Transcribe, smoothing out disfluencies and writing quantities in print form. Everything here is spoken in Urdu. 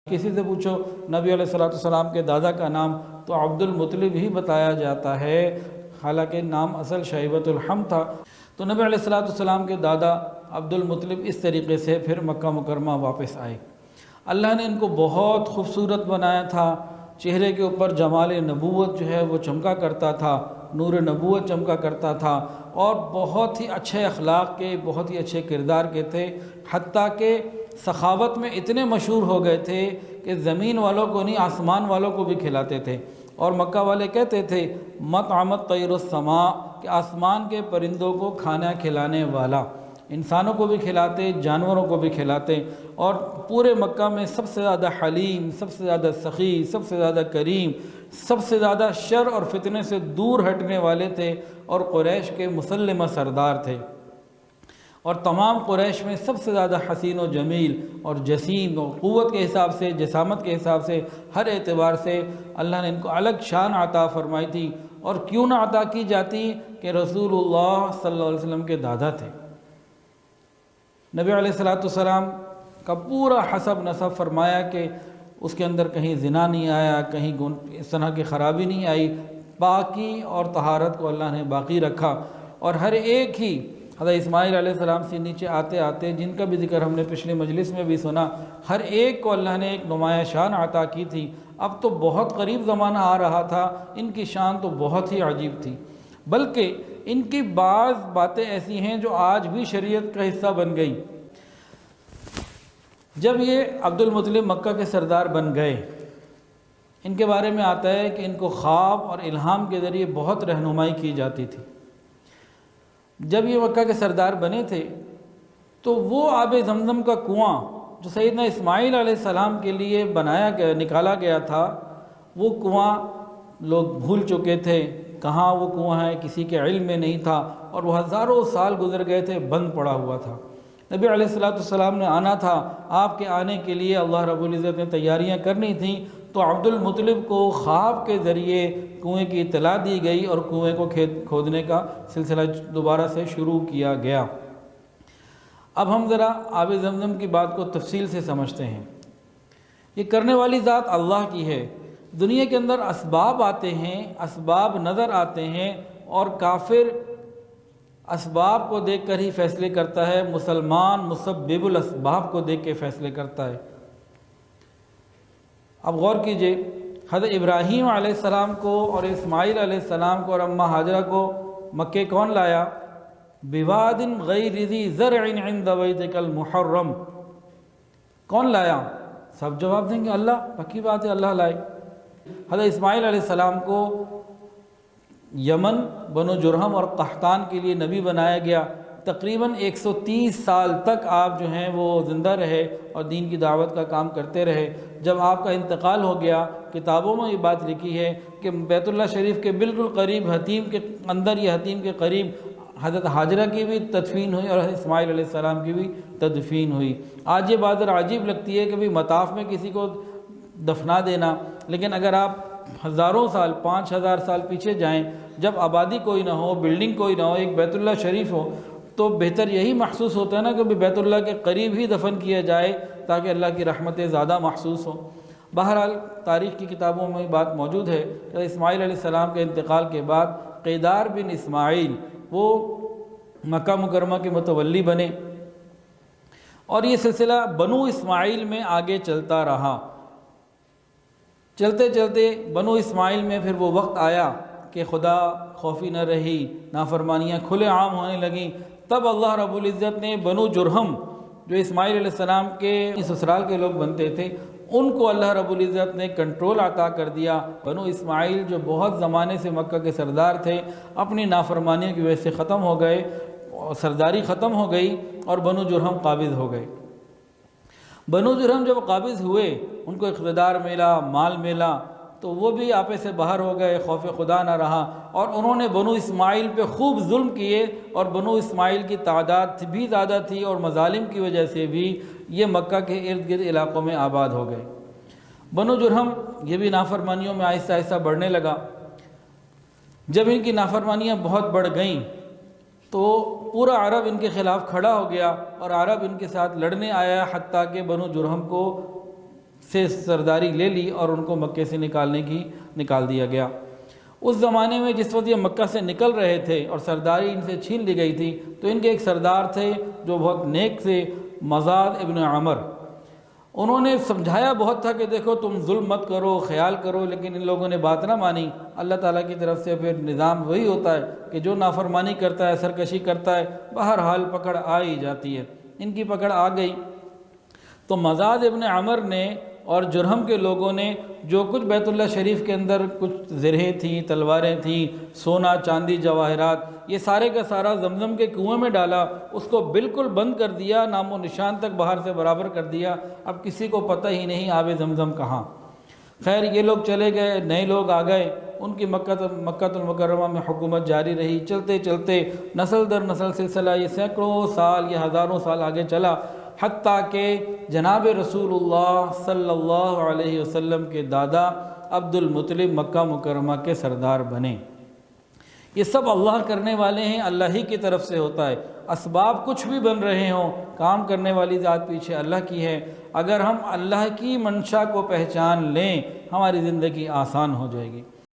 کسی سے پوچھو نبی علیہ السلام کے دادا کا نام تو عبد المطلب ہی بتایا جاتا ہے، حالانکہ نام اصل شیبۃ الحم تھا۔ تو نبی علیہ السلام کے دادا عبد المطلب اس طریقے سے پھر مکہ مکرمہ واپس آئے۔ اللہ نے ان کو بہت خوبصورت بنایا تھا، چہرے کے اوپر جمال نبوت جو ہے وہ چمکا کرتا تھا، نور نبوت چمکا کرتا تھا، اور بہت ہی اچھے اخلاق کے، بہت ہی اچھے کردار کے تھے، حتیٰ کہ سخاوت میں اتنے مشہور ہو گئے تھے کہ زمین والوں کو نہیں آسمان والوں کو بھی کھلاتے تھے۔ اور مکہ والے کہتے تھے مطعمت طیر السماء، کہ آسمان کے پرندوں کو کھانا کھلانے والا، انسانوں کو بھی کھلاتے، جانوروں کو بھی کھلاتے۔ اور پورے مکہ میں سب سے زیادہ حلیم، سب سے زیادہ سخی، سب سے زیادہ کریم، سب سے زیادہ شر اور فتنے سے دور ہٹنے والے تھے، اور قریش کے مسلمہ سردار تھے، اور تمام قریش میں سب سے زیادہ حسین و جمیل اور جسیم، اور قوت کے حساب سے، جسامت کے حساب سے، ہر اعتبار سے اللہ نے ان کو الگ شان عطا فرمائی تھی۔ اور کیوں نہ عطا کی جاتی کہ رسول اللہ صلی اللہ علیہ وسلم کے دادا تھے۔ نبی علیہ السلام کا پورا حسب نسب فرمایا کہ اس کے اندر کہیں زنا نہیں آیا، کہیں اس طرح کی خرابی نہیں آئی، پاکی اور طہارت کو اللہ نے باقی رکھا۔ اور ہر ایک ہی حضرت اسماعیل علیہ السلام سے نیچے آتے آتے، جن کا بھی ذکر ہم نے پچھلی مجلس میں بھی سنا، ہر ایک کو اللہ نے ایک نمایاں شان عطا کی تھی۔ اب تو بہت قریب زمانہ آ رہا تھا، ان کی شان تو بہت ہی عجیب تھی، بلکہ ان کی بعض باتیں ایسی ہیں جو آج بھی شریعت کا حصہ بن گئی۔ جب یہ عبد المطلب مکہ کے سردار بن گئے، ان کے بارے میں آتا ہے کہ ان کو خواب اور الہام کے ذریعے بہت رہنمائی کی جاتی تھی۔ جب یہ مکہ کے سردار بنے تھے تو وہ آب زمزم کا کنواں جو سیدنا اسماعیل علیہ السلام کے لیے نکالا گیا تھا، وہ کنواں لوگ بھول چکے تھے، کہاں وہ کنواں ہے کسی کے علم میں نہیں تھا، اور وہ ہزاروں سال گزر گئے تھے، بند پڑا ہوا تھا۔ نبی علیہ السلام نے آنا تھا، آپ کے آنے کے لیے اللہ رب العزت نے تیاریاں کرنی تھیں، تو عبد المطلب کو خواب کے ذریعے کنویں کی اطلاع دی گئی، اور کنویں کو کھودنے کا سلسلہ دوبارہ سے شروع کیا گیا۔ اب ہم ذرا آب زمزم کی بات کو تفصیل سے سمجھتے ہیں۔ یہ کرنے والی ذات اللہ کی ہے۔ دنیا کے اندر اسباب آتے ہیں، اسباب نظر آتے ہیں، اور کافر اسباب کو دیکھ کر ہی فیصلے کرتا ہے، مسلمان مسبب الاسباب کو دیکھ کے فیصلے کرتا ہے۔ اب غور کیجئے، حضرت ابراہیم علیہ السلام کو اور اسماعیل علیہ السلام کو اور اماں ہاجرہ کو مکے کون لایا؟ بواد غیر ذی زرع عند بیتک المحرم۔ کون لایا؟ سب جواب دیں گے اللہ، پکی بات ہے اللہ لائے۔ حضرت اسماعیل علیہ السلام کو یمن، بنو جرہم اور قحطان کے لیے نبی بنایا گیا۔ تقریباً 130 سال تک آپ جو ہیں وہ زندہ رہے اور دین کی دعوت کا کام کرتے رہے۔ جب آپ کا انتقال ہو گیا، کتابوں میں یہ بات لکھی ہے کہ بیت اللہ شریف کے بالکل قریب، حتیم کے اندر، یہ حتیم کے قریب حضرت ہاجرہ کی بھی تدفین ہوئی اور حضرت اسماعیل علیہ السلام کی بھی تدفین ہوئی۔ آج یہ بات عجیب لگتی ہے کہ بھی مطاف میں کسی کو دفنا دینا، لیکن اگر آپ ہزاروں سال، 5000 سال پیچھے جائیں، جب آبادی کوئی نہ ہو، بلڈنگ کوئی نہ ہو، ایک بیت اللہ شریف ہو، تو بہتر یہی محسوس ہوتا ہے نا کہ بیت اللہ کے قریب ہی دفن کیا جائے تاکہ اللہ کی رحمتیں زیادہ محسوس ہوں۔ بہرحال تاریخ کی کتابوں میں بات موجود ہے کہ اسماعیل علیہ السلام کے انتقال کے بعد قیدار بن اسماعیل وہ مکہ مکرمہ کے متولی بنے، اور یہ سلسلہ بنو اسماعیل میں آگے چلتا رہا۔ چلتے چلتے بنو اسماعیل میں پھر وہ وقت آیا کہ خدا خوفی نہ رہی، نافرمانیاں کھلے عام ہونے لگیں۔ تب اللہ رب العزت نے بنو جرہم، جو اسماعیل علیہ السلام کے سسرال کے لوگ بنتے تھے، ان کو اللہ رب العزت نے کنٹرول عطا کر دیا۔ بنو اسماعیل جو بہت زمانے سے مکہ کے سردار تھے، اپنی نافرمانیوں کی وجہ سے ختم ہو گئے، سرداری ختم ہو گئی، اور بنو جرہم قابض ہو گئے۔ بنو جرہم جب قابض ہوئے، ان کو اقتدار ملا، مال ملا، تو وہ بھی آپے سے باہر ہو گئے، خوف خدا نہ رہا، اور انہوں نے بنو اسماعیل پہ خوب ظلم کیے، اور بنو اسماعیل کی تعداد بھی زیادہ تھی، اور مظالم کی وجہ سے بھی یہ مکہ کے ارد گرد علاقوں میں آباد ہو گئے۔ بنو جرہم یہ بھی نافرمانیوں میں آہستہ آہستہ بڑھنے لگا۔ جب ان کی نافرمانیاں بہت بڑھ گئیں تو پورا عرب ان کے خلاف کھڑا ہو گیا، اور عرب ان کے ساتھ لڑنے آیا، حتیٰ کہ بنو جرہم کو سے سرداری لے لی اور ان کو مکے سے نکال دیا گیا۔ اس زمانے میں جس وقت یہ مکہ سے نکل رہے تھے اور سرداری ان سے چھین لی گئی تھی، تو ان کے ایک سردار تھے جو بہت نیک تھے، مزاد ابن عمر۔ انہوں نے سمجھایا بہت تھا کہ دیکھو تم ظلم مت کرو، خیال کرو، لیکن ان لوگوں نے بات نہ مانی۔ اللہ تعالیٰ کی طرف سے پھر نظام وہی ہوتا ہے کہ جو نافرمانی کرتا ہے، سرکشی کرتا ہے، بہرحال پکڑ آ ہی جاتی ہے۔ ان کی پکڑ آ گئی تو مزاد ابن عمر نے اور جرہم کے لوگوں نے جو کچھ بیت اللہ شریف کے اندر کچھ زرہیں تھیں، تلواریں تھیں، سونا چاندی جواہرات، یہ سارے کا سارا زمزم کے کنویں میں ڈالا، اس کو بالکل بند کر دیا، نام و نشان تک باہر سے برابر کر دیا۔ اب کسی کو پتہ ہی نہیں آب زمزم کہاں۔ خیر یہ لوگ چلے گئے، نئے لوگ آ گئے، ان کی مکہ المکرمہ میں حکومت جاری رہی، چلتے چلتے نسل در نسل سلسلہ یہ سینکڑوں سال یا ہزاروں سال آگے چلا، حتیٰ کہ جناب رسول اللہ صلی اللہ علیہ وسلم کے دادا عبد المطلب مکہ مکرمہ کے سردار بنے۔ یہ سب اللہ کرنے والے ہیں، اللہ ہی کی طرف سے ہوتا ہے۔ اسباب کچھ بھی بن رہے ہوں، کام کرنے والی ذات پیچھے اللہ کی ہے۔ اگر ہم اللہ کی منشا کو پہچان لیں، ہماری زندگی آسان ہو جائے گی۔